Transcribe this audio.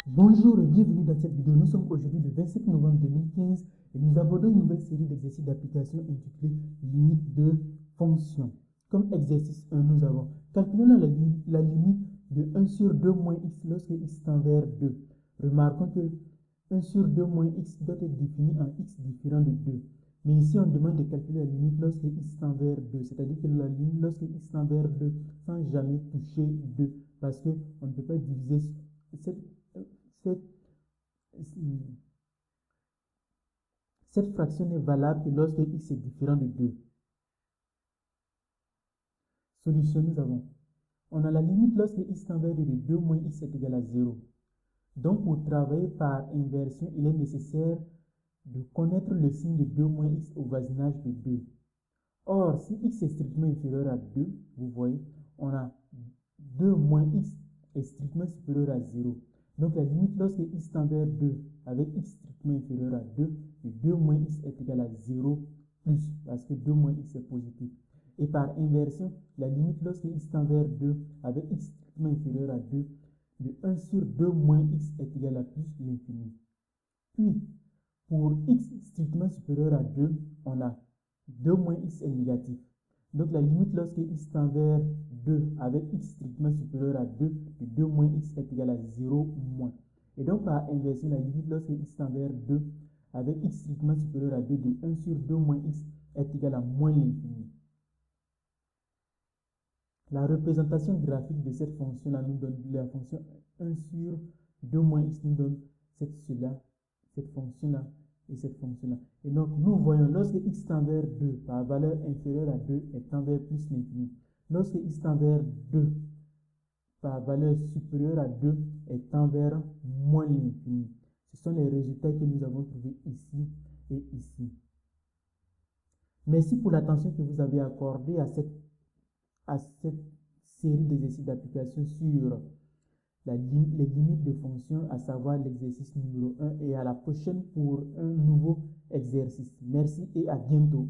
Bonjour et bienvenue dans cette vidéo. Nous sommes aujourd'hui le 27 novembre 2015 et nous abordons une nouvelle série d'exercices d'application intitulée limite de fonction. Comme exercice 1, nous avons calculé la limite de 1 sur 2 moins x lorsque x tend vers 2. Remarquons que 1 sur 2 moins x doit être défini en x différent de 2. Mais ici, on demande de calculer la limite lorsque x tend vers 2, c'est-à-dire que la limite lorsque x tend vers 2 sans jamais toucher 2, parce qu'on ne peut pas diviser cette cette, cette fraction n'est valable que lorsque x est différent de 2. Solution, nous avons. On a la limite lorsque x tend vers 2 de 2 moins x est égal à 0. Donc, pour travailler par inversion, il est nécessaire de connaître le signe de 2 moins x au voisinage de 2. Or, si x est strictement inférieur à 2, vous voyez, on a 2 moins x est strictement supérieur à 0. Donc, la limite lorsque x tend vers 2 avec x strictement inférieur à 2, et 2 moins x est égal à 0 plus, parce que 2 moins x est positif. Et par inversion, la limite lorsque x tend vers 2 avec x strictement inférieur à 2, de 1 sur 2 moins x est égal à plus l'infini. Puis, pour x strictement supérieur à 2, on a 2 moins x est négatif. Donc la limite lorsque x tend vers 2 avec x strictement supérieur à 2, de 2 moins x est égal à 0 moins. Et donc par inversion, la limite lorsque x tend vers 2 avec x strictement supérieur à 2, de 1 sur 2 moins x est égal à moins l'infini. La représentation graphique de cette fonction-là nous donne la fonction 1 sur 2 moins x nous donne cette fonction-là et cette fonction-là. Et donc, nous voyons lorsque x tend vers 2 par valeur inférieure à 2 et tend vers plus l'infini. Lorsque x tend vers 2 par valeur supérieure à 2 et tend vers moins l'infini. Ce sont les résultats que nous avons trouvés ici et ici. Merci pour l'attention que vous avez accordée à cette série d'exercices d'application sur les limites de fonction, à savoir l'exercice numéro 1, et à la prochaine pour un nouveau exercice. Merci et à bientôt.